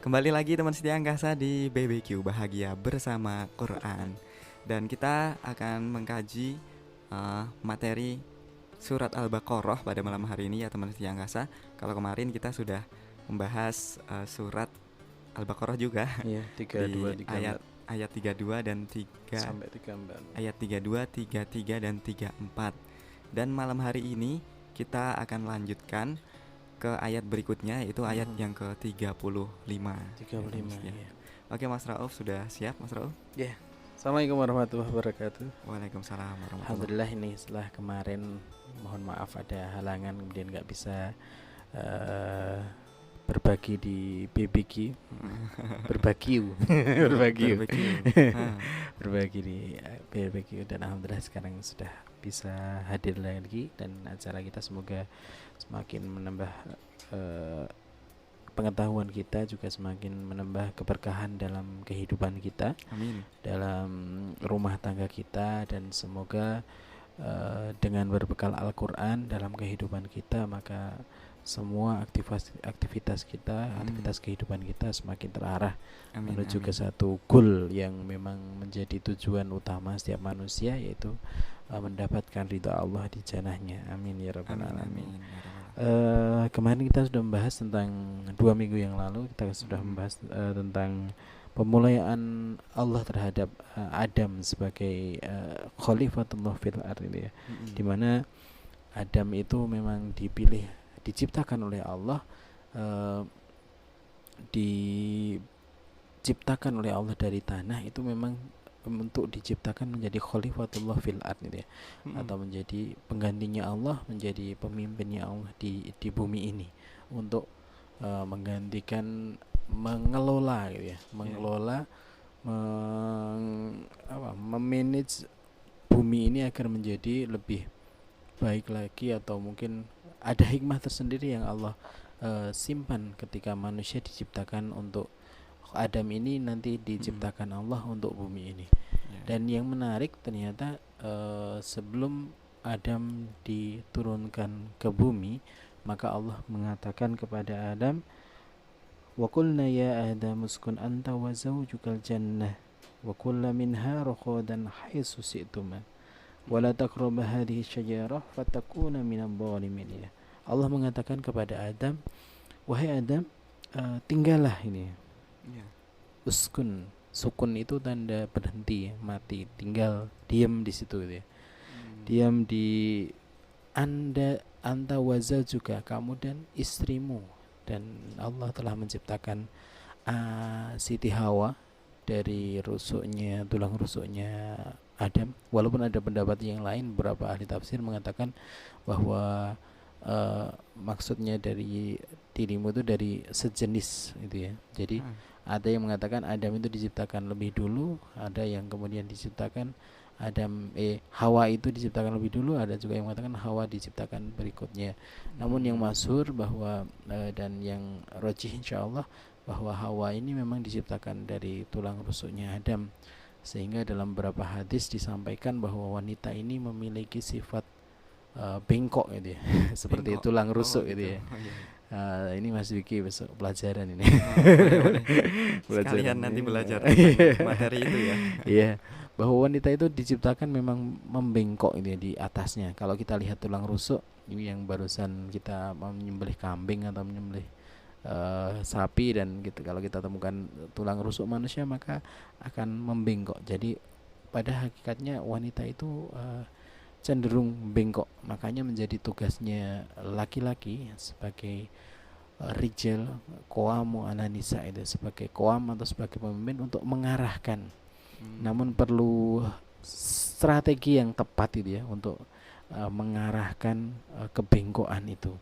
Kembali lagi teman setia angkasa di BBQ Bahagia Bersama Quran. Dan kita akan mengkaji materi surat Al-Baqarah pada malam hari ini ya teman setia angkasa. Kalau kemarin kita sudah membahas surat Al-Baqarah juga Iya, di 32, 34 ayat 32 dan 3 sampai 34. ayat 32, 33 dan 34. Dan malam hari ini kita akan lanjutkan ke ayat berikutnya, yaitu ayat yang ke-35. 35 ya. ya. Oke Mas Rauf, sudah siap Mas Rauf? Ya. Assalamualaikum warahmatullahi wabarakatuh. Waalaikumsalam warahmatullahi. Alhamdulillah, ini setelah kemarin mohon maaf ada halangan kemudian nggak bisa berbagi di BBQ. berbagi di BBQ, dan alhamdulillah sekarang sudah bisa hadir lagi, dan acara kita semoga semakin menambah pengetahuan kita, juga semakin menambah keberkahan dalam kehidupan kita. Amin. Dalam rumah tangga kita, dan semoga dengan berbekal Al-Quran dalam kehidupan kita, maka semua aktivitas kita, aktivitas kehidupan kita semakin terarah menuju ke satu goal yang memang menjadi tujuan utama setiap manusia, yaitu mendapatkan ridha Allah di jannahnya. Amin ya rabbal alamin. Kemarin kita sudah membahas tentang 2 minggu yang lalu kita sudah membahas tentang pemuliaan Allah terhadap Adam sebagai khalifatullah fil ardi ya. Dimana Adam itu memang diciptakan oleh Allah, diciptakan oleh Allah dari tanah, itu memang untuk diciptakan menjadi khalifatullah fil ard ya, atau menjadi penggantinya Allah, menjadi pemimpinnya Allah di bumi ini, untuk menggantikan, mengelola gitu ya, mengelola, memanage bumi ini agar menjadi lebih baik lagi, atau mungkin ada hikmah tersendiri yang Allah simpan ketika manusia diciptakan. Untuk Adam ini nanti diciptakan Allah untuk bumi ini. Dan yang menarik ternyata sebelum Adam diturunkan ke bumi, maka Allah mengatakan kepada Adam, wa qulna ya Adam uskun anta wa zawjukal jannah wa kulla minha raqadan haitsu syi'tuma wa la taqrabu hadhihi syajarah fatakuna minadh dhalimin. Allah mengatakan kepada Adam, wahai Adam, tinggallah ini. Uskun, sukun itu tanda berhenti, mati, tinggal, diam di situ gitu ya. Diam di anta wazal juga, kamu dan istrimu. Dan Allah telah menciptakan Siti Hawa dari tulang rusuknya Adam. Walaupun ada pendapat yang lain, beberapa ahli tafsir mengatakan bahwa maksudnya dari dirimu itu dari sejenis gitu ya. Jadi ada yang mengatakan Adam itu diciptakan lebih dulu, ada yang kemudian diciptakan Hawa itu diciptakan lebih dulu, ada juga yang mengatakan Hawa diciptakan berikutnya. Namun yang masyhur bahwa dan yang rajih insyaallah bahwa Hawa ini memang diciptakan dari tulang rusuknya Adam, sehingga dalam beberapa hadis disampaikan bahwa wanita ini memiliki sifat bengkok gitu ya, seperti tulang rusuk gitu ya. Ini Mas Wiki besok pelajaran ini. Sekalian nanti belajar materi itu ya. Iya, bahwa wanita itu diciptakan memang membengkok gitu ya di atasnya. Kalau kita lihat tulang rusuk ini yang barusan kita menyembelih kambing atau menyembelih sapi, dan gitu, kalau kita temukan tulang rusuk manusia maka akan membengkok. Jadi pada hakikatnya wanita itu cenderung bengkok. Makanya menjadi tugasnya laki-laki sebagai rijal qawamu 'alan nisa, itu sebagai qawam atau sebagai pemimpin untuk mengarahkan. Namun perlu strategi yang tepat itu ya, untuk mengarahkan kebengkokan itu.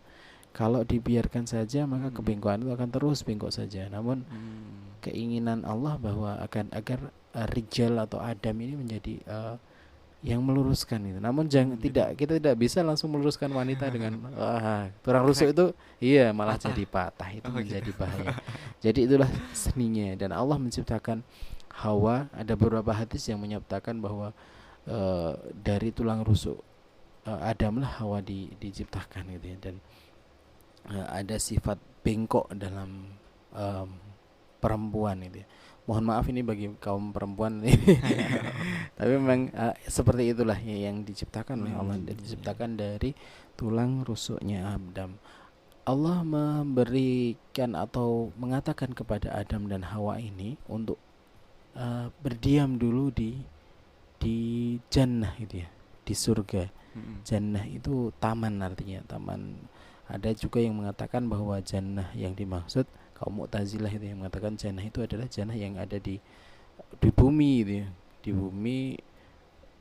Kalau dibiarkan saja maka kebengkokan itu akan terus bengkok saja. Namun keinginan Allah bahwa agar rijal atau Adam ini menjadi yang meluruskan itu. Namun kita tidak bisa langsung meluruskan wanita dengan tulang rusuk itu, malah jadi patah, itu menjadi bahaya. Jadi itulah seninya. Dan Allah menciptakan Hawa, ada beberapa hadis yang menyatakan bahwa dari tulang rusuk Adam lah Hawa diciptakan gitu ya. Dan ada sifat bengkok dalam perempuan itu ya. Mohon maaf ini bagi kaum perempuan tapi memang seperti itulah yang diciptakan oleh Allah, diciptakan dari tulang rusuknya Adam. Allah memberikan atau mengatakan kepada Adam dan Hawa ini untuk berdiam dulu di jannah itu ya, di surga. Jannah itu taman, artinya taman. Ada juga yang mengatakan bahwa jannah yang dimaksud, kaum Mu'tazilah itu yang mengatakan jannah itu adalah jannah yang ada di bumi itu ya, di bumi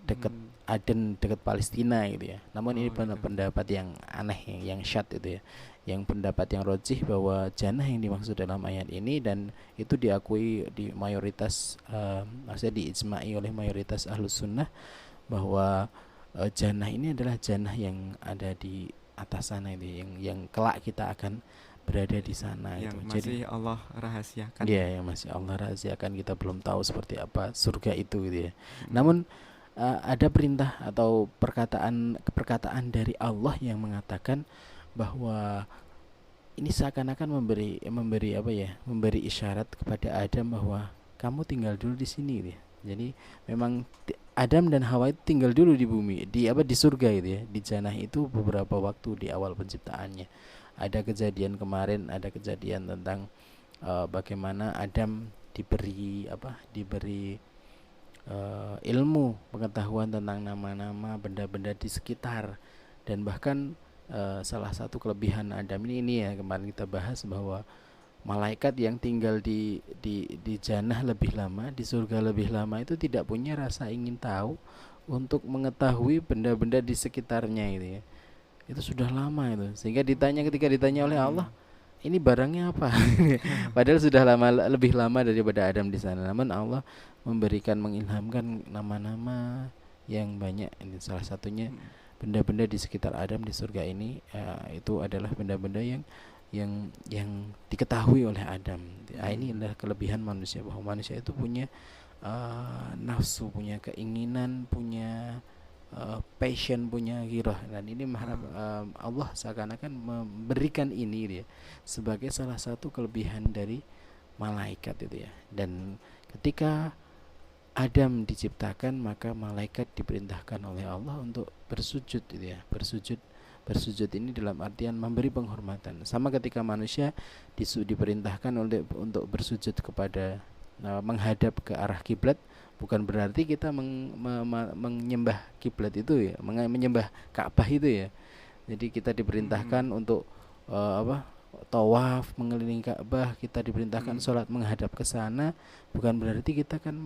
dekat Aden, dekat Palestina gitu ya. Namun ini pendapat yang aneh, yang syad itu ya. Yang pendapat yang rojih bahwa jannah yang dimaksud dalam ayat ini, dan itu diakui di mayoritas maksudnya diijma'i oleh mayoritas ahlus sunnah, bahwa jannah ini adalah jannah yang ada di atas sana itu, yang kelak kita akan berada di sana yang itu. Masih Jadi Allah rahasiakan. Iya, yang masih Allah rahasiakan, kita belum tahu seperti apa surga itu gitu ya. Namun ada perintah atau perkataan dari Allah yang mengatakan bahwa ini seakan-akan memberi apa ya, memberi isyarat kepada Adam bahwa kamu tinggal dulu di sini gitu ya. Jadi memang Adam dan Hawa itu tinggal dulu di bumi, di surga gitu ya, di jannah itu beberapa waktu di awal penciptaannya. Ada kejadian kemarin, ada kejadian tentang bagaimana Adam diberi ilmu pengetahuan tentang nama-nama benda-benda di sekitar, dan bahkan salah satu kelebihan Adam ini ya, kemarin kita bahas bahwa malaikat yang tinggal di jannah lebih lama, di surga lebih lama, itu tidak punya rasa ingin tahu untuk mengetahui benda-benda di sekitarnya itu ya. Itu sudah lama itu, sehingga ketika ditanya oleh Allah, ini barangnya apa? Padahal sudah lebih lama daripada Adam di sana. Namun Allah mengilhamkan nama-nama yang banyak. Ini salah satunya benda-benda di sekitar Adam di surga ini, itu adalah benda-benda yang diketahui oleh Adam. Ini adalah kelebihan manusia, bahwa manusia itu punya nafsu, punya keinginan, punya passion, punya ghirah, dan ini Allah seakan-akan memberikan ini dia sebagai salah satu kelebihan dari malaikat itu ya. Dan ketika Adam diciptakan, maka malaikat diperintahkan oleh Allah untuk bersujud gitu ya. Bersujud ini dalam artian memberi penghormatan. Sama ketika manusia diperintahkan untuk bersujud kepada menghadap ke arah kiblat, bukan berarti kita menyembah kiblat itu ya, menyembah Ka'bah itu ya. Jadi kita diperintahkan untuk tawaf mengelilingi Ka'bah, kita diperintahkan sholat menghadap ke sana, bukan berarti kita kan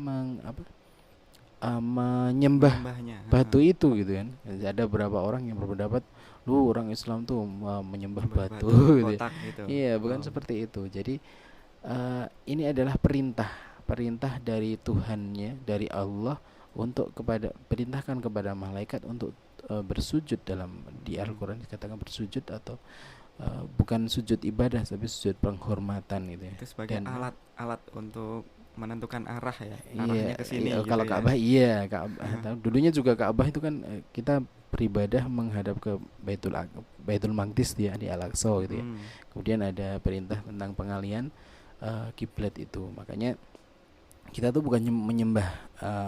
menyembah batu itu gitu kan. Jadi ada beberapa orang yang berpendapat, lu orang Islam tuh menyembah batu gitu. Iya, bukan seperti itu. Jadi ini adalah perintah dari Tuhannya, dari Allah, untuk perintahkan kepada malaikat untuk bersujud. Di Al-Quran dikatakan bersujud, atau bukan sujud ibadah tapi sujud penghormatan gitu ya. Itu sebagai alat untuk menentukan arah ya, arahnya ke sini gitu. Kalau Ka'bah Ka'bah dulunya juga Ka'bah itu kan kita beribadah menghadap ke Baitul Maqdis di Al-Aqsa gitu ya. Kemudian ada perintah tentang pengalian kiblat itu. Makanya kita tuh bukan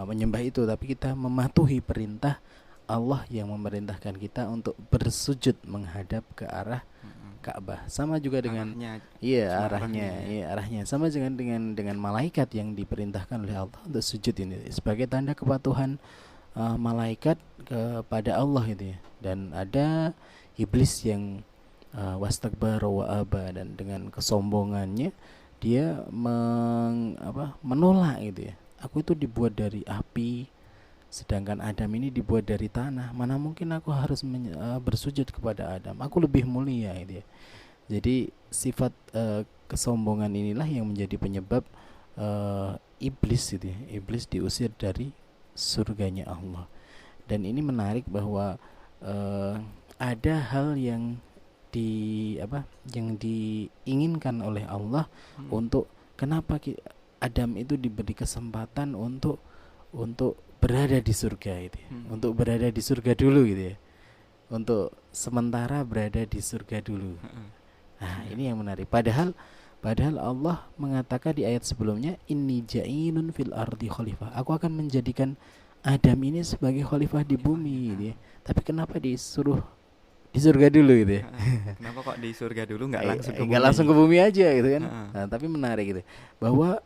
menyembah itu, tapi kita mematuhi perintah Allah yang memerintahkan kita untuk bersujud menghadap ke arah Ka'bah. Sama juga dengan arahnya. Sama dengan malaikat yang diperintahkan oleh Allah untuk sujud ini sebagai tanda kepatuhan malaikat kepada Allah itu ya. Dan ada iblis yang wastakbara wa aba, dan dengan kesombongannya dia menolak gitu ya. Aku itu dibuat dari api, sedangkan Adam ini dibuat dari tanah. Mana mungkin aku harus bersujud kepada Adam, aku lebih mulia gitu ya. Jadi sifat kesombongan inilah yang menjadi penyebab iblis gitu ya. Iblis diusir dari surganya Allah. Dan ini menarik bahwa ada hal yang diinginkan oleh Allah untuk kenapa Adam itu diberi kesempatan untuk berada di surga itu ya. Untuk berada di surga dulu gitu ya. Untuk sementara berada di surga dulu. Nah, ini yang menarik. Padahal Padahal Allah mengatakan di ayat sebelumnya, inni ja'inun fil ardi khalifah. Aku akan menjadikan Adam ini sebagai khalifah di Khalifahnya. bumi gitu ya. Tapi kenapa disuruh di surga dulu gitu ya? Kenapa kok di surga dulu nggak langsung ke Nggak bumi? langsung ke bumi aja gitu kan. Heeh. Nah, tapi menarik gitu bahwa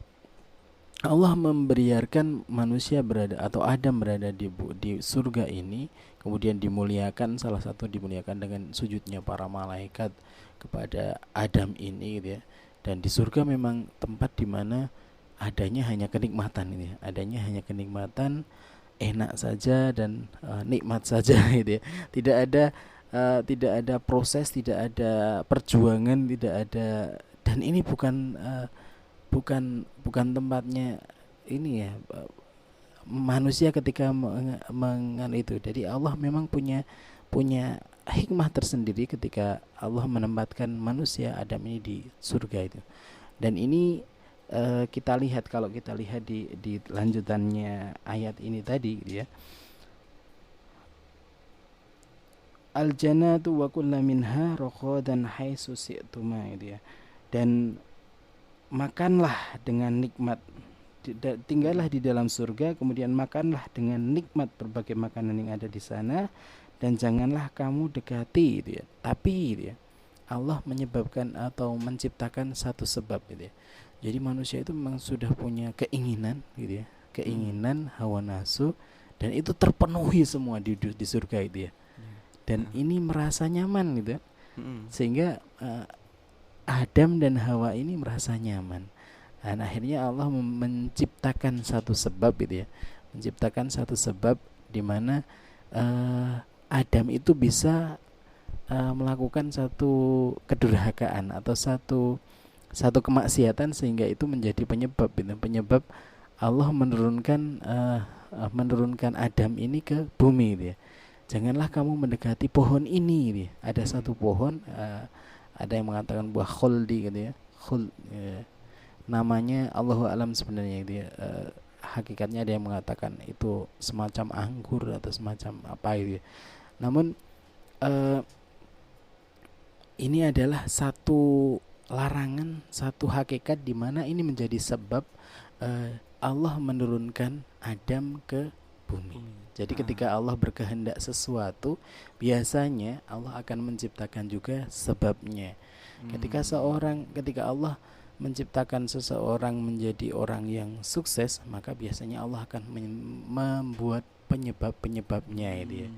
Allah membiarkan manusia berada atau Adam berada di surga ini, kemudian dimuliakan, salah satu dimuliakan dengan sujudnya para malaikat kepada Adam ini gitu ya. Dan di surga memang tempat di mana adanya hanya kenikmatan ini, adanya hanya kenikmatan, enak saja dan nikmat saja gitu ya. Tidak ada proses, tidak ada perjuangan, tidak ada, dan ini bukan tempatnya ini ya, manusia ketika mengan itu. Jadi Allah memang punya hikmah tersendiri ketika Allah menempatkan manusia Adam ini di surga itu. Dan ini kita lihat, kalau kita lihat di lanjutannya ayat ini tadi gitu ya. Al jannatu wa kullu minha raqadan haitsu si'tuma gitu ya. Dan makanlah dengan nikmat, tinggallah di dalam surga, kemudian makanlah dengan nikmat berbagai makanan yang ada di sana, dan janganlah kamu dekati gitu ya. Tapi gitu ya, Allah menyebabkan atau menciptakan satu sebab gitu ya. Jadi manusia itu memang sudah punya keinginan gitu ya, keinginan, hawa nafsu, dan itu terpenuhi semua di surga itu ya. Dan ini merasa nyaman gitu ya. Sehingga Adam dan Hawa ini merasa nyaman. Dan akhirnya Allah menciptakan satu sebab gitu ya, menciptakan satu sebab di mana Adam itu bisa melakukan satu kedurhakaan atau satu kemaksiatan, sehingga itu menjadi penyebab gitu, penyebab Allah menurunkan Adam ini ke bumi gitu ya. Janganlah kamu mendekati pohon ini gitu ya. Ada satu pohon, ada yang mengatakan buah khuldi gitu ya. Namanya Allahu alam sebenarnya gitu ya. Hakikatnya ada yang mengatakan itu semacam anggur atau semacam apa gitu ya. Namun ini adalah satu larangan, satu hakikat di mana ini menjadi sebab Allah menurunkan Adam ke bumi. Jadi ketika Allah berkehendak sesuatu, biasanya Allah akan menciptakan juga sebabnya. Ketika Allah menciptakan seseorang menjadi orang yang sukses, maka biasanya Allah akan membuat penyebab-penyebabnya itu ya.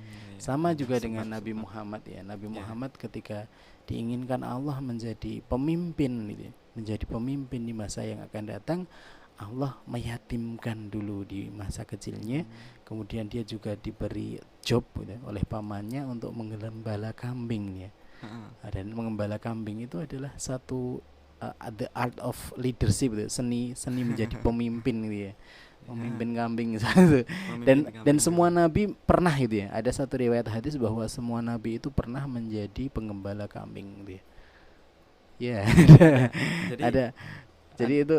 Sama juga dengan Nabi Muhammad ya. Nabi Muhammad ketika diinginkan Allah menjadi pemimpin gitu ya, menjadi pemimpin di masa yang akan datang, Allah meyatimkan dulu di masa kecilnya. Kemudian dia juga diberi job gitu, oleh pamannya untuk mengembala kambing ya. Dan mengembala kambing itu adalah satu the art of leadership gitu, seni menjadi pemimpin gitu ya. Memimpin kambing satu. Dan semua nabi pernah gitu ya. Ada satu riwayat hadis bahwa semua nabi itu pernah menjadi pengembala kambing gitu ya. Jadi itu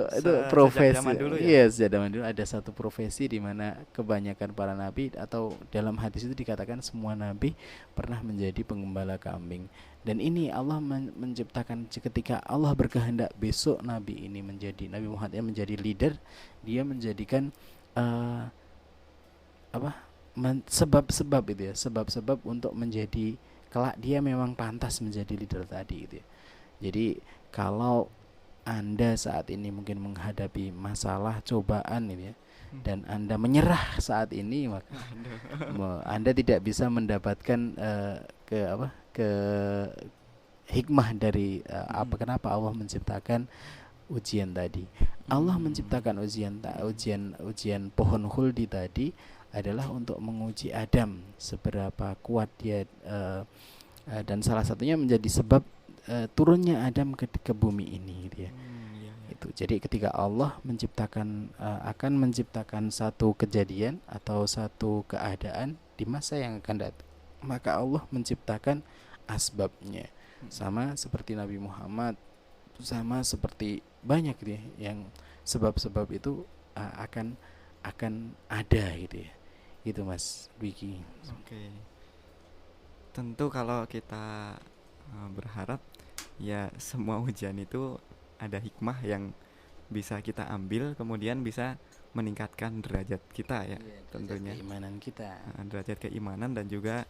profesi zaman dulu ya. Sejak zaman dulu ada satu profesi di mana kebanyakan para nabi, atau dalam hadis itu dikatakan semua nabi pernah menjadi pengembala kambing. Dan ini Allah menciptakan, ketika Allah berkehendak besok Nabi Muhammad menjadi leader, dia menjadikan sebab-sebab itu ya, sebab-sebab untuk menjadi kelak dia memang pantas menjadi leader tadi itu ya. Jadi kalau Anda saat ini mungkin menghadapi masalah, cobaan ini ya, dan Anda menyerah saat ini, maka Anda tidak bisa mendapatkan ke hikmah dari kenapa Allah menciptakan ujian tadi. Allah menciptakan ujian pohon khuldi tadi adalah untuk menguji Adam seberapa kuat dia, dan salah satunya menjadi sebab turunnya Adam ke bumi ini gitu ya. Itu. Jadi ketika Allah akan menciptakan satu kejadian atau satu keadaan di masa yang akan datang, maka Allah menciptakan asbabnya. Sama seperti Nabi Muhammad, sama seperti banyak gitu ya, yang sebab-sebab itu akan ada gitu ya. Gitu Mas Wiki. Oke. Tentu kalau kita berharap ya semua ujian itu ada hikmah yang bisa kita ambil, kemudian bisa meningkatkan derajat kita ya, Iya, derajat tentunya keimanan kita. derajat keimanan dan juga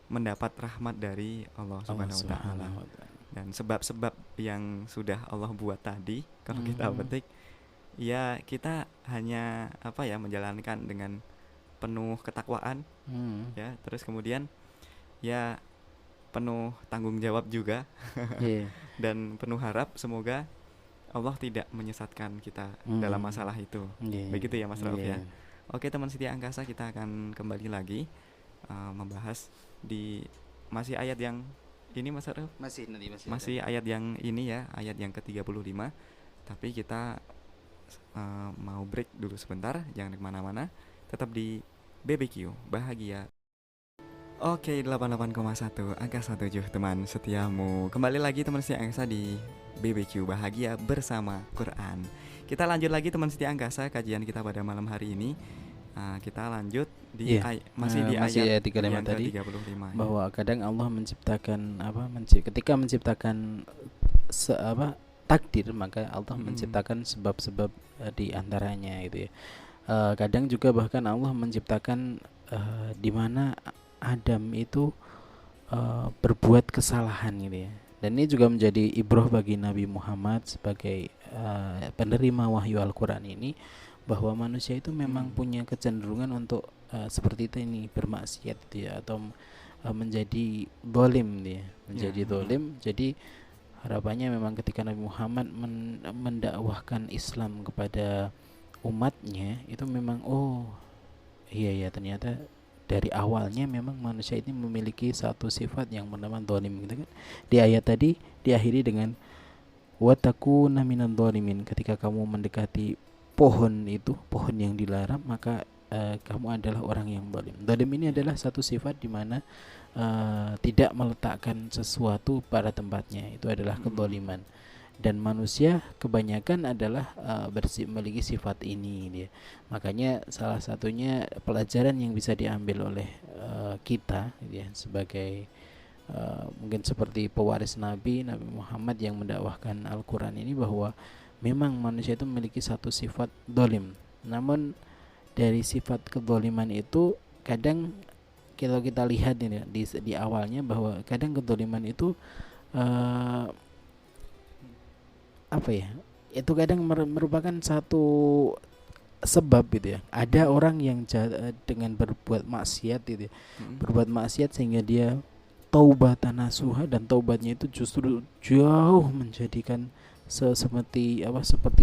mendapat rahmat dari Allah Allah Subhanahu wa taala. Subhanahu wa taala. Dan sebab-sebab yang sudah Allah buat tadi kalau kita petik, ya kita hanya apa ya, menjalankan dengan penuh ketakwaan ya, terus kemudian ya penuh tanggung jawab juga Iya. dan penuh harap semoga Allah tidak menyesatkan kita dalam masalah itu. Iya. Begitu ya Mas Rauf Iya. ya. Oke teman setia angkasa, kita akan kembali lagi membahas di masih ayat yang ini Mas Rauf. Masih ayat yang ini ya, ayat yang ke-35. Tapi kita mau break dulu sebentar, jangan kemana-mana, tetap di BBQ Bahagia. Oke, 88,1 angkasa 7 teman setiamu. Kembali lagi teman setia angkasa di BBQ Bahagia bersama Quran. Kita lanjut lagi teman setia angkasa, kajian kita pada malam hari ini. Kita lanjut di masih di ayat 35 tadi, 35 bahwa kadang Allah menciptakan ketika menciptakan takdir, maka Allah menciptakan sebab-sebab di antaranya gitu ya. Kadang juga bahkan Allah menciptakan di mana Adam itu berbuat kesalahan gitu ya. Dan ini juga menjadi ibrah bagi Nabi Muhammad sebagai penerima wahyu Al-Quran ini, bahwa manusia itu memang punya kecenderungan untuk seperti itu ini, bermaksiat gitu ya, atau menjadi zalim dia, menjadi zalim. Jadi harapannya memang ketika Nabi Muhammad mendakwahkan Islam kepada umatnya itu memang iya ternyata dari awalnya memang manusia ini memiliki satu sifat yang bernama zalim gitu kan. Di ayat tadi diakhiri dengan watakuna minadh zalimin, ketika kamu mendekati pohon yang dilarang, maka kamu adalah orang yang zalim. Zalim ini adalah satu sifat di mana tidak meletakkan sesuatu pada tempatnya, itu adalah kezaliman. Dan manusia kebanyakan adalah memiliki sifat ini dia. Makanya salah satunya pelajaran yang bisa diambil oleh kita ya, sebagai mungkin seperti pewaris Nabi Muhammad yang mendakwahkan Al-Quran ini, bahwa memang manusia itu memiliki satu sifat zalim. Namun dari sifat kezaliman itu kadang kalau kita lihat ini di awalnya, bahwa kadang kezaliman itu itu kadang merupakan satu sebab gitu ya. Ada orang yang dengan berbuat maksiat gitu ya, berbuat maksiat sehingga dia taubatan nasuha, dan taubatnya itu justru jauh menjadikan seperti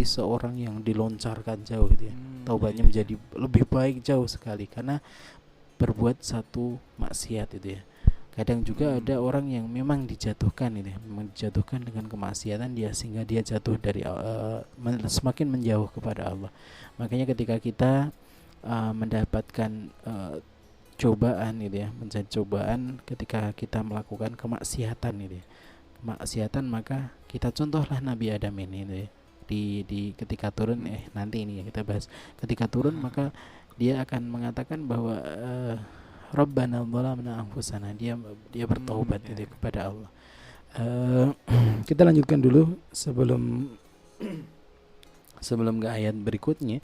seorang yang dilontarkan jauh gitu ya. Taubatnya menjadi lebih baik jauh sekali karena berbuat satu maksiat itu ya. Kadang juga ada orang yang memang dijatuhkan dengan kemaksiatan dia, sehingga dia jatuh dari semakin menjauh kepada Allah. Makanya ketika kita mendapatkan cobaan menjadi cobaan ketika kita melakukan kemaksiatan kemaksiatan, maka kita contohlah Nabi Adam ini di ketika turun nanti ini ya kita bahas. Ketika turun maka dia akan mengatakan bahwa Rabbana zalamna anfusana, dia bertaubat kepada Allah. Kita lanjutkan dulu sebelum ke ayat berikutnya,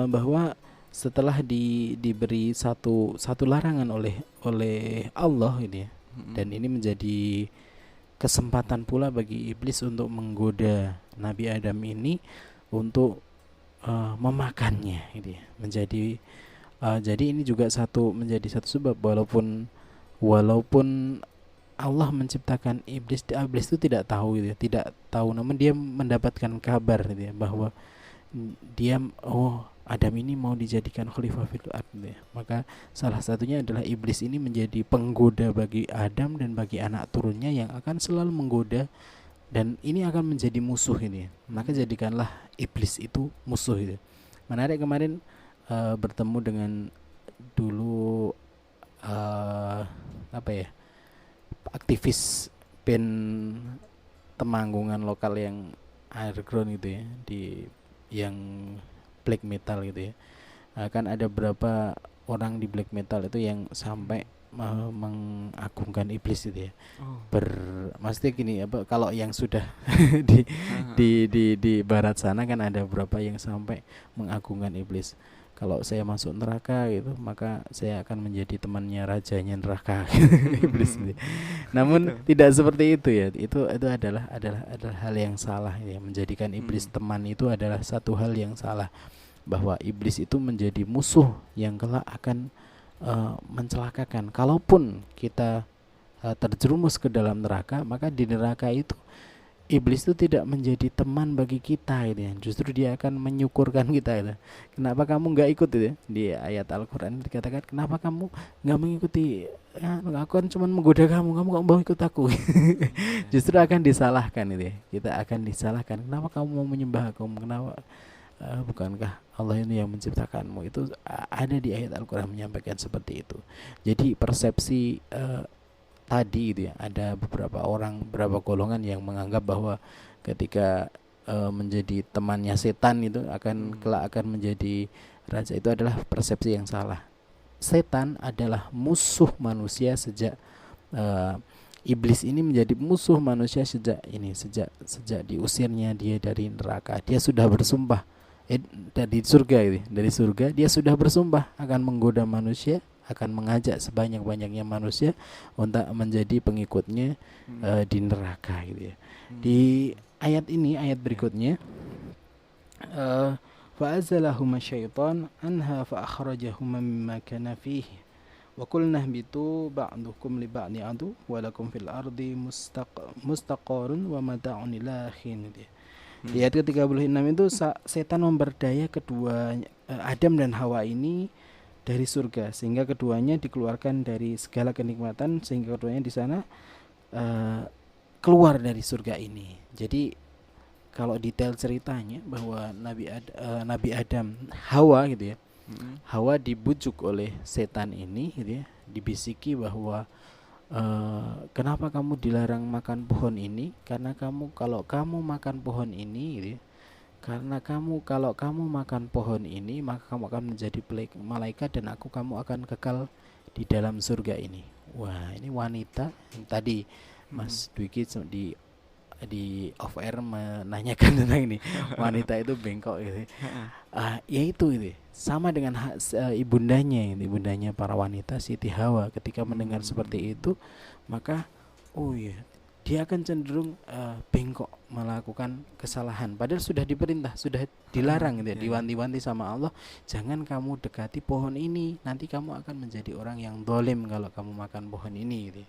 bahwa setelah diberi satu larangan oleh Allah ini ya, dan ini menjadi kesempatan pula bagi iblis untuk menggoda Nabi Adam ini untuk memakannya gitu ya. Jadi ini juga menjadi satu sebab, walaupun Allah menciptakan iblis itu tidak tahu namun dia mendapatkan kabar bahwa dia Adam ini mau dijadikan khalifah fil ardh ya. Maka salah satunya adalah iblis ini menjadi penggoda bagi Adam dan bagi anak turunnya yang akan selalu menggoda, dan ini akan menjadi musuh ini. Maka jadikanlah iblis itu musuh itu. Menarik kemarin bertemu dengan dulu aktivis band Temanggungan lokal yang underground gitu ya, yang black metal gitu ya. Kan ada beberapa orang di black metal itu yang sampai mengagungkan iblis itu ya. Oh. Maksudnya gini apa, kalau yang sudah di di barat sana kan ada beberapa yang sampai mengagungkan iblis. Kalau saya masuk neraka gitu, maka saya akan menjadi temannya rajanya neraka iblis gitu. Namun Gitu. tidak seperti itu ya. Itu adalah hal yang salah ya. Menjadikan iblis teman itu adalah satu hal yang salah, bahwa iblis itu menjadi musuh yang kelak akan mencelakakan. Kalaupun kita terjerumus ke dalam neraka, maka di neraka itu iblis itu tidak menjadi teman bagi kita gitu ya. Justru dia akan menyukurkan kita gitu. Kenapa kamu nggak ikut itu ya? Di ayat Al-Quran dikatakan, kenapa kamu nggak mengikuti ya, aku kan cuma menggoda kamu kok mau ikut aku. Justru akan disalahkan itu ya. Kita akan disalahkan, kenapa kamu mau menyembah aku, kenapa bukankah Allah ini yang menciptakanmu. Itu ada di ayat Al-Quran menyampaikan seperti itu. Jadi persepsi tadi itu ya, ada beberapa orang, beberapa golongan yang menganggap bahwa ketika menjadi temannya setan itu kelak akan menjadi raja. Itu adalah persepsi yang salah. Setan adalah musuh manusia sejak iblis ini menjadi musuh manusia sejak diusirnya dia dari neraka. Dia sudah bersumpah dari surga dia sudah bersumpah akan menggoda manusia, akan mengajak sebanyak-banyaknya manusia untuk menjadi pengikutnya di neraka gitu ya. Di ayat berikutnya, fa'azalahuma syaitan anha fa'akhrajahuma mimma kana fihi wa qulna ihbitu ba'dukum li ba'di adu wa lakum fil ardi mustaqarrun wa mata'un ila hin. Di ayat ke-36 itu setan memberdaya kedua Adam dan Hawa ini dari surga, sehingga keduanya dikeluarkan dari segala kenikmatan, sehingga keduanya di sana keluar dari surga ini. Jadi kalau detail ceritanya bahwa Nabi Adam, Hawa gitu ya, Hawa dibujuk oleh setan ini gitu ya, dibisiki bahwa kenapa kamu dilarang makan pohon ini, karena kalau kamu makan pohon ini gitu ya, kalau kamu makan pohon ini maka kamu akan menjadi malaikat dan kamu akan kekal di dalam surga ini. Wah, ini wanita yang tadi Mas Dwiki di off air menanyakan tentang ini. Wanita itu bengkok gitu. Ya itu sama dengan ibundanya para wanita, Siti Hawa, ketika mendengar seperti itu, maka dia akan cenderung bengkok, melakukan kesalahan. Padahal sudah diperintah, sudah dilarang gitu ya, diwanti-wanti sama Allah, jangan kamu dekati pohon ini, nanti kamu akan menjadi orang yang dolim kalau kamu makan pohon ini gitu.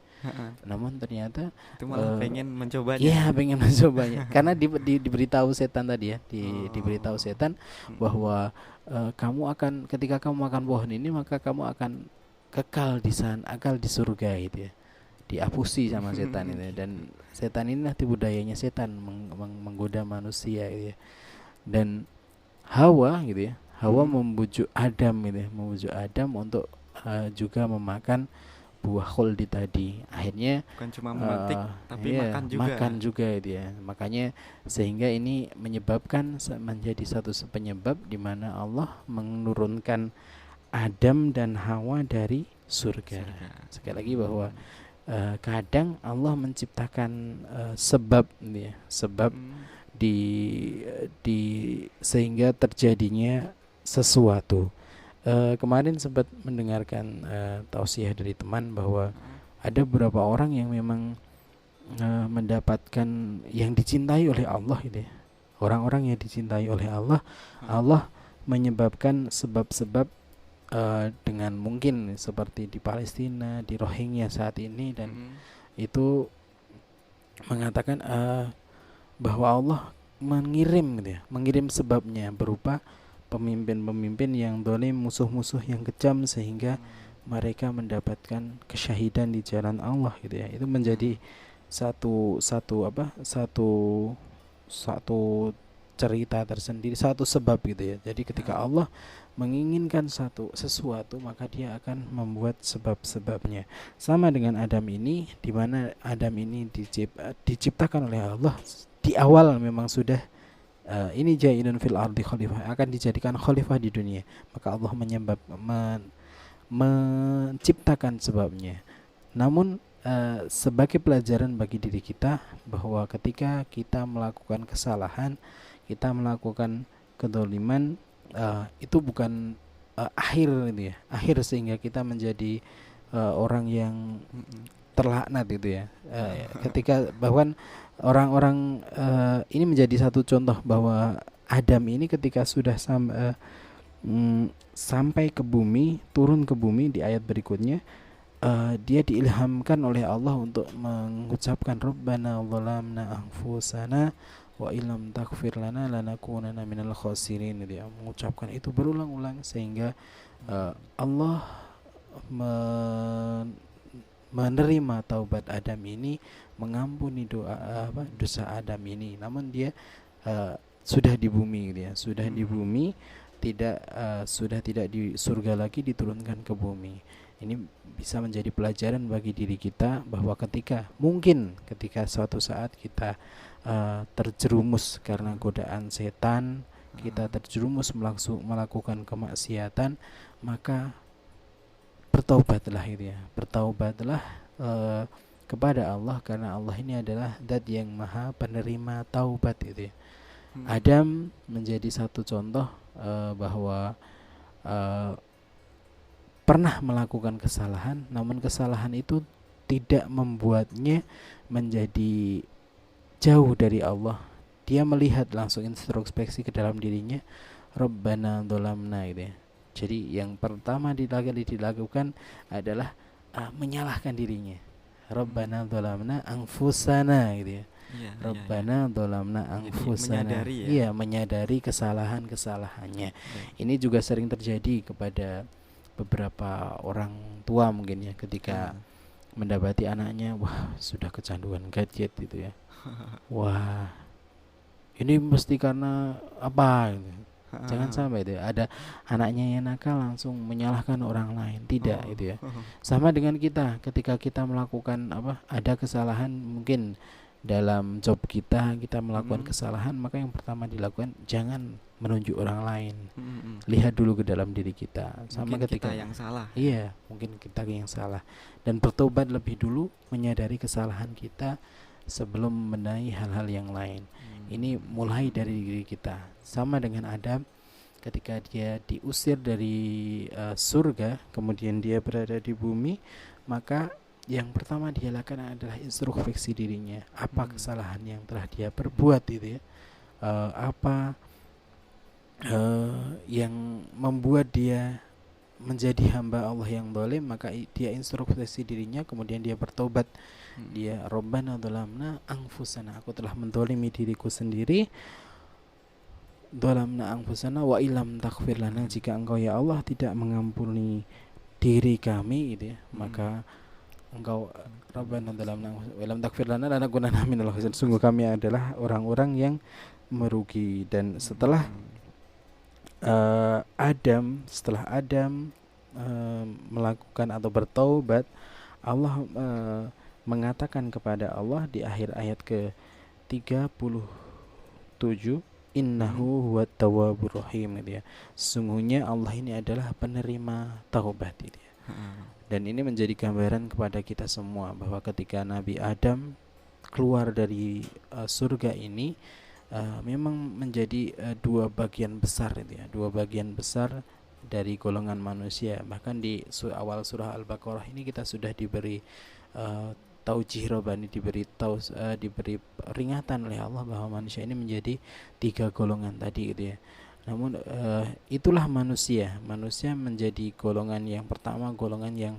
Namun ternyata itu malah pengen mencobanya. Iya, pengen mencobanya. Karena diberitahu setan tadi ya, diberitahu setan bahwa kamu akan, ketika kamu makan pohon ini maka kamu akan kekal di sana, kekal di surga gitu ya. Diapusi sama setan itu, dan setan inilah tipu dayanya setan menggoda manusia gitu ya. Dan Hawa gitu ya, Hawa membujuk Adam gitu ya, membujuk Adam untuk juga memakan buah khuldi tadi. Akhirnya bukan cuma memetik tapi makan juga gitu ya. Makanya sehingga ini menyebabkan menjadi satu penyebab di mana Allah menurunkan Adam dan Hawa dari surga. Sekali lagi bahwa kadang Allah menciptakan sebab ya, sebab di sehingga terjadinya sesuatu. Kemarin sempat mendengarkan tausiah dari teman bahwa ada beberapa orang yang memang mendapatkan yang dicintai oleh Allah gitu ya. Orang-orang yang dicintai oleh Allah, Allah menyebabkan sebab-sebab dengan mungkin seperti di Palestina, di Rohingya saat ini, dan itu mengatakan bahwa Allah mengirim gitu ya, mengirim sebabnya berupa pemimpin-pemimpin yang dolim, musuh-musuh yang kejam, sehingga mereka mendapatkan kesyahidan di jalan Allah gitu ya. Itu menjadi satu cerita tersendiri, satu sebab gitu ya. Jadi ketika Allah menginginkan sesuatu, maka dia akan membuat sebab-sebabnya. Sama dengan Adam ini, di mana Adam ini diciptakan oleh Allah di awal memang sudah ini jailun fil ardi khalifah, akan dijadikan khalifah di dunia. Maka Allah menciptakan sebabnya. Namun sebagai pelajaran bagi diri kita bahwa ketika kita melakukan kesalahan, kita melakukan kedzaliman, itu bukan akhir itu ya, akhir sehingga kita menjadi orang yang terlaknat itu ya. Ketika bahkan orang-orang ini menjadi satu contoh bahwa Adam ini ketika sudah sampai ke bumi, turun ke bumi di ayat berikutnya, dia diilhamkan oleh Allah untuk mengucapkan Rabbana zalamna anfusana wa illam taghfir lana lanakunanna minal khasirin. Dia mengucapkan itu berulang-ulang sehingga Allah menerima taubat Adam ini, mengampuni dosa Adam ini. Namun dia sudah di bumi gitu ya, sudah di bumi, sudah tidak di surga lagi, diturunkan ke bumi. Ini bisa menjadi pelajaran bagi diri kita bahwa ketika suatu saat kita terjerumus karena godaan setan, kita terjerumus melakukan kemaksiatan, maka bertaubatlah itu ya, bertaubatlah kepada Allah, karena Allah ini adalah Zat yang Maha penerima taubat itu ya. Adam menjadi satu contoh bahwa pernah melakukan kesalahan, namun kesalahan itu tidak membuatnya menjadi jauh dari Allah. Dia melihat langsung introspeksi ke dalam dirinya, Rabbana dzalamna gitu ya. Jadi yang pertama dilakukan adalah menyalahkan dirinya. Rabbana dzalamna anfusana gitu ya. Rabbana dzalamna anfusana. Menyadari kesalahannya. Ini juga sering terjadi kepada beberapa orang tua mungkin ya, ketika mendapati anaknya sudah kecanduan gadget gitu ya. Wah, ini mesti karena apa gitu. Jangan sampai itu ada anaknya yang nakal langsung menyalahkan orang lain. Tidak itu ya. Sama dengan kita ketika kita melakukan ada kesalahan, mungkin dalam job kita melakukan kesalahan, maka yang pertama dilakukan jangan menunjuk orang lain. Lihat dulu ke dalam diri kita. Sama mungkin ketika kita yang salah. Iya, mungkin kita yang salah, dan bertobat lebih dulu, menyadari kesalahan kita sebelum membenahi hal-hal yang lain. Ini mulai dari diri kita. Sama dengan Adam ketika dia diusir dari surga, kemudian dia berada di bumi, maka yang pertama dia lakukan adalah introspeksi dirinya. Apa kesalahan yang telah dia perbuat itu ya? Apa yang membuat dia menjadi hamba Allah yang zalim? Maka dia introspeksi dirinya, kemudian dia bertobat. Dia Rabbana dzalamna anfusana, aku telah menzalimi diriku sendiri. Dzalamna anfusana wa illam taghfir lana, jika engkau ya Allah tidak mengampuni diri kami gitu ya, maka engkau Rabbana dzalamna wa illam taghfir lana lanakunanna minal khasirin, sungguh kami adalah orang-orang yang merugi. Dan setelah Adam melakukan atau bertaubat, Allah mengatakan kepada Allah di akhir ayat ke-37, innahu huwat tawwabur rahim gitu ya. Sesungguhnya Allah ini adalah penerima taubat gitu ya. Dan ini menjadi gambaran kepada kita semua bahwa ketika Nabi Adam keluar dari surga ini, memang menjadi dua bagian besar itu ya, dua bagian besar dari golongan manusia. Bahkan di awal surah Al-Baqarah ini kita sudah diberi taujih robbani, diberi peringatan oleh Allah bahwa manusia ini menjadi tiga golongan tadi gitu ya. Namun itulah manusia menjadi golongan yang pertama, golongan yang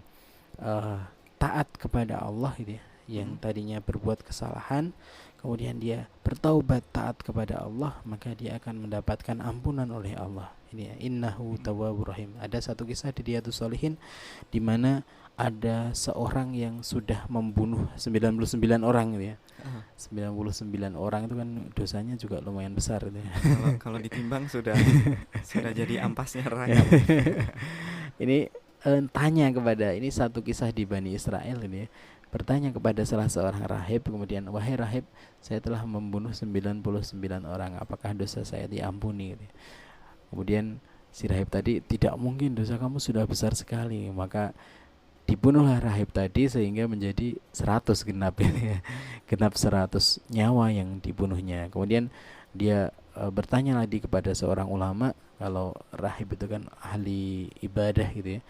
taat kepada Allah gitu ya, yang tadinya berbuat kesalahan, kemudian dia bertaubat taat kepada Allah, maka dia akan mendapatkan ampunan oleh Allah. Ini ya, innahu tawwabur rahim. Ada satu kisah di Riyadhus Shalihin di mana ada seorang yang sudah membunuh 99 orang gitu ya. 99 orang itu kan dosanya juga lumayan besar gitu ya. Kalau ditimbang sudah jadi ampasnya neraka. Ini tanya kepada, ini satu kisah di Bani Israel ini ya. Bertanya kepada salah seorang rahib, kemudian, wahai rahib, saya telah membunuh 99 orang, apakah dosa saya diampuni gitu. Kemudian si rahib tadi, tidak mungkin, dosa kamu sudah besar sekali. Maka dibunuhlah rahib tadi sehingga menjadi 100 genap ya. Genap 100 nyawa yang dibunuhnya. Kemudian dia bertanya lagi kepada seorang ulama, kalau rahib itu kan ahli ibadah gitu ya.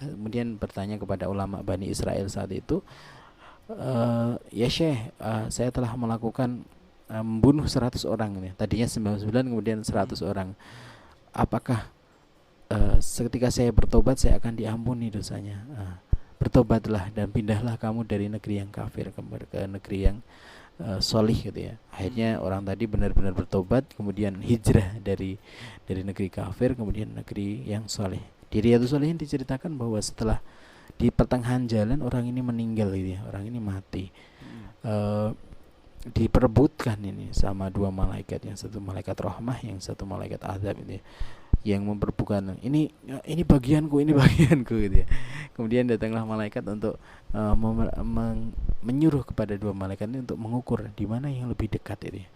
Kemudian bertanya kepada ulama Bani Israel saat itu, ya Syekh, saya telah melakukan membunuh 100 orang ini. Tadinya 99 kemudian 100 orang. Apakah ketika saya bertobat saya akan diampuni dosanya? Bertobatlah dan pindahlah kamu dari negeri yang kafir ke negeri yang solih gitu ya. Akhirnya orang tadi benar-benar bertobat, kemudian hijrah dari negeri kafir kemudian negeri yang solih. Di Riyadhus Shalihin diceritakan bahwa setelah di pertengahan jalan orang ini meninggal gitu ya, orang ini mati. Diperebutkan ini sama dua malaikat, yang satu malaikat rahmah, yang satu malaikat azab ini, yang memperebutkan ini bagianku gitu ya. Kemudian datanglah malaikat untuk menyuruh kepada dua malaikat ini untuk mengukur di mana yang lebih dekat itu ya.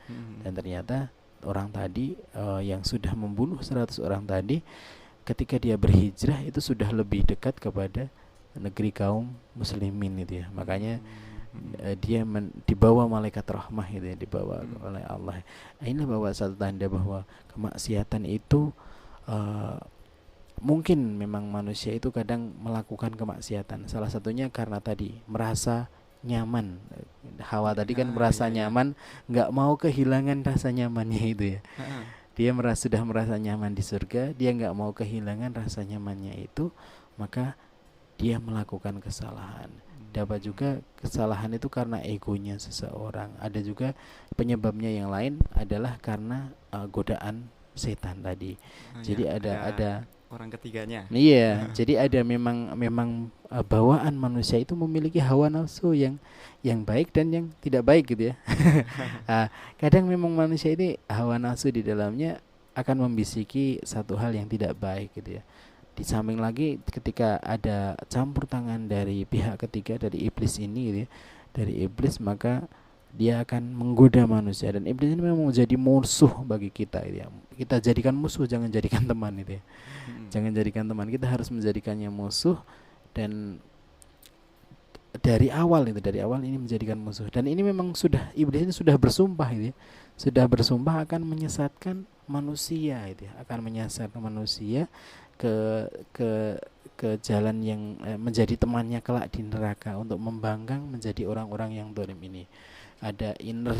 Dan ternyata orang tadi yang sudah membunuh 100 orang tadi, ketika dia berhijrah itu sudah lebih dekat kepada negeri kaum muslimin itu ya. Makanya dia dibawa malaikat rahmah itu ya, dibawa oleh Allah. Ini bahwa satu tanda bahwa kemaksiatan itu mungkin memang manusia itu kadang melakukan kemaksiatan. Salah satunya karena tadi merasa nyaman. Hawa tadi kan merasa nyaman, nggak mau kehilangan rasa nyamannya itu ya. Dia sudah merasa nyaman di surga, dia nggak mau kehilangan rasa nyamannya itu, maka dia melakukan kesalahan. Dapat juga kesalahan itu karena egonya seseorang. Ada juga penyebabnya yang lain adalah karena godaan setan tadi. Jadi ada orang ketiganya. Iya, jadi ada memang bawaan manusia itu memiliki hawa nafsu yang baik dan yang tidak baik gitu ya. Kadang memang manusia ini hawa nafsu di dalamnya akan membisiki satu hal yang tidak baik gitu ya. Di samping lagi ketika ada campur tangan dari pihak ketiga, dari iblis ini gitu ya, dari iblis, maka dia akan menggoda manusia. Dan iblis ini memang menjadi musuh bagi kita gitu ya. Kita jadikan musuh, jangan jadikan teman gitu ya. Jangan jadikan teman, kita harus menjadikannya musuh. Dan dari awal ini menjadikan musuh. Dan ini memang iblis ini sudah bersumpah gitu ya. Sudah bersumpah akan menyesatkan manusia gitu ya. Akan menyesatkan manusia ke jalan yang menjadi temannya kelak di neraka, untuk membangkang menjadi orang-orang yang zalim ini. Ada inner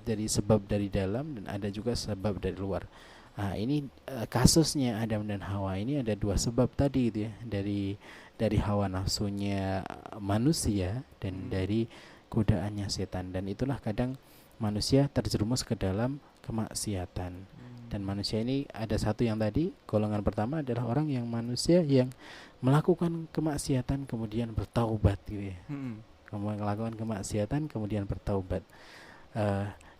dari sebab dari dalam, dan ada juga sebab dari luar. Ini kasusnya Adam dan Hawa ini ada dua sebab tadi gitu ya, dari hawa nafsunya manusia dan dari godaannya setan. Dan itulah kadang manusia terjerumus ke dalam kemaksiatan. Dan manusia ini ada satu yang tadi, golongan pertama adalah orang yang manusia yang melakukan kemaksiatan kemudian bertaubat gitu ya. Melakukan kemaksiatan kemudian bertaubat.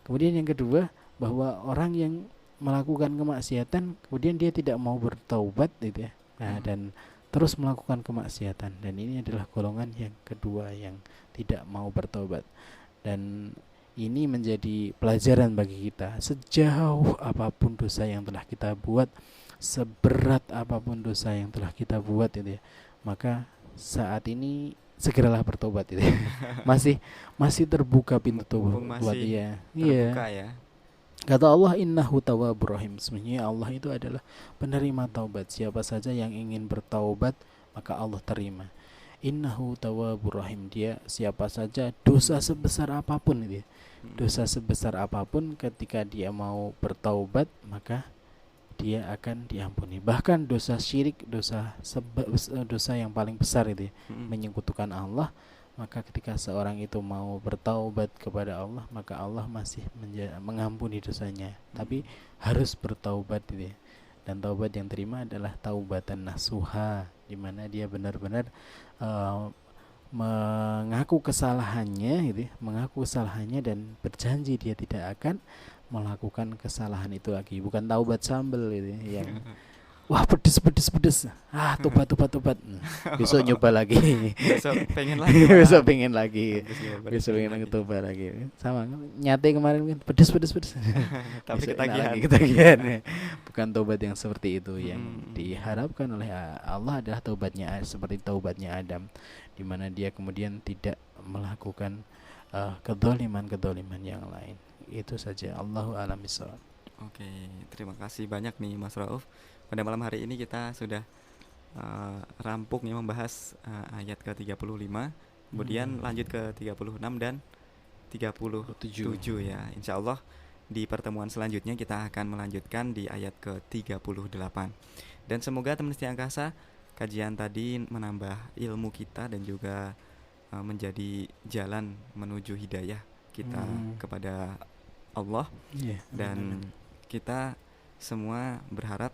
Kemudian yang kedua, bahwa orang yang melakukan kemaksiatan kemudian dia tidak mau bertaubat gitu ya. Dan terus melakukan kemaksiatan, dan ini adalah golongan yang kedua yang tidak mau bertaubat. Dan ini menjadi pelajaran bagi kita, sejauh apapun dosa yang telah kita buat, seberat apapun dosa yang telah kita buat itu ya, maka saat ini segeralah bertobat itu ya. masih terbuka pintu tobat buat dia. Iya. Ya. Kata Allah, innahu tawwabur rahim. Sebenarnya Allah itu adalah penerima taubat. Siapa saja yang ingin bertaubat, maka Allah terima. Innahu tawwabur rahim. Dia siapa saja, dosa sebesar apapun itu ya. Dosa sebesar apapun, ketika dia mau bertaubat, maka dia akan diampuni. Bahkan dosa syirik, dosa yang paling besar itu ya, menyekutukan Allah, maka ketika seorang itu mau bertaubat kepada Allah, maka Allah masih mengampuni dosanya. Tapi harus bertaubat gitu ya. Dan taubat yang terima adalah taubatan nasuha, di mana dia benar-benar mengaku kesalahannya gitu ya, mengaku kesalahannya dan berjanji dia tidak akan melakukan kesalahan itu lagi. Bukan taubat sambel gitu ya, yang wah pedes. Tobat. Besok nyoba lagi. Besok pengen lagi malah. Besok pengen lagi. Habis nyoba, Besok pengen pengen lagi. coba lagi. Sama nyate kemarin kan pedes. Tapi Besok enak ketagihan. lagi, ketagihan. Bukan taubat yang seperti itu yang Mm-mm. diharapkan oleh Allah adalah taubatnya seperti taubatnya Adam, di mana dia kemudian tidak melakukan kedoliman yang lain. Itu saja. Allahu a'lam bishawab. Oke, terima kasih banyak nih Mas Rauf. Pada malam hari ini kita sudah rampung ya membahas ayat ke-35, kemudian lanjut ke 36 dan 37 ya. Insya Allah di pertemuan selanjutnya kita akan melanjutkan di ayat ke-38. Dan semoga teman setia angkasa kajian tadi menambah ilmu kita dan juga menjadi jalan menuju hidayah kita kepada Allah. Dan kita semua berharap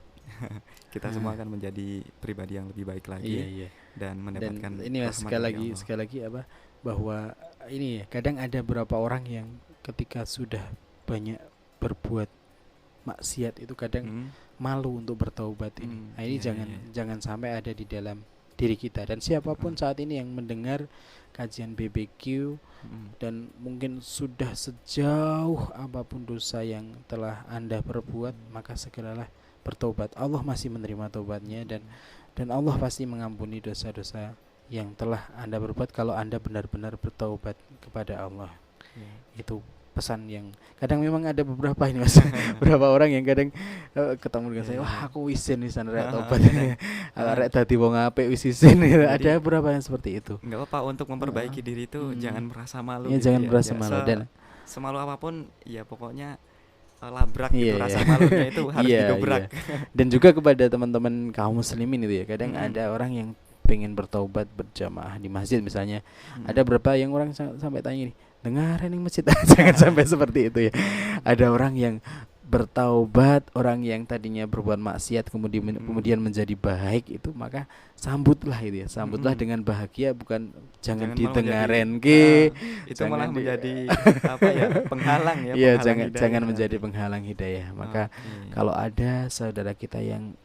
kita semua akan menjadi pribadi yang lebih baik lagi dan mendapatkan ini mas, sekali lagi apa, bahwa ini ya, kadang ada beberapa orang yang ketika sudah banyak berbuat maksiat itu kadang malu untuk bertaubat ini. Nah, ini jangan sampai ada di dalam diri kita. Dan siapapun saat ini yang mendengar kajian BBQ dan mungkin sudah sejauh apapun dosa yang telah Anda perbuat, maka segeralah bertobat. Allah masih menerima taubatnya dan Allah pasti mengampuni dosa-dosa yang telah Anda perbuat kalau Anda benar-benar bertaubat kepada Allah. Itu pesan yang kadang memang ada beberapa ini mas, beberapa orang yang kadang ketemu dengan saya, wah aku wisin rek tobat, rek dadi wong apik wis isin. Ada beberapa yang seperti itu. Enggak apa-apa untuk memperbaiki diri itu jangan merasa malu. Ya, gitu jangan merasa malu dan semalu apapun ya pokoknya labrak gitu, rasa malunya itu harus didobrak. Dan juga kepada teman-teman kaum muslimin itu ya, kadang ada orang yang pengen bertaubat berjamaah di masjid misalnya. Ada beberapa yang orang sampai tanya nih, dengarin yang masjid. Jangan sampai seperti itu ya. Ada orang yang bertaubat, orang yang tadinya berbuat maksiat kemudian menjadi baik, itu maka sambutlah itu ya, sambutlah dengan bahagia, bukan jangan didengarin itu malah menjadi apa ya, penghalang ya, iya, jangan menjadi penghalang hidayah. Maka kalau ada saudara kita yang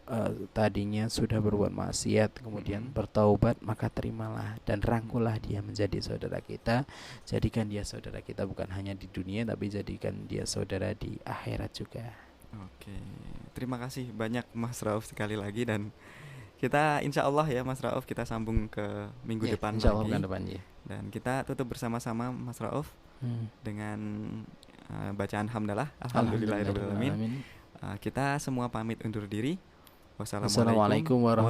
tadinya sudah berbuat maksiat kemudian bertaubat, maka terimalah dan rangkullah dia menjadi saudara kita. Jadikan dia saudara kita bukan hanya di dunia, tapi jadikan dia saudara di akhirat juga. Oke, terima kasih banyak Mas Rauf sekali lagi, dan kita insya Allah ya Mas Rauf kita sambung ke minggu depan insya Allah lagi. depan, ya. Dan kita tutup bersama-sama Mas Rauf dengan bacaan hamdalah, alhamdulillahirabbil alamin. Kita semua pamit undur diri. Wassalamualaikum warahmatullahi wabarakatuh.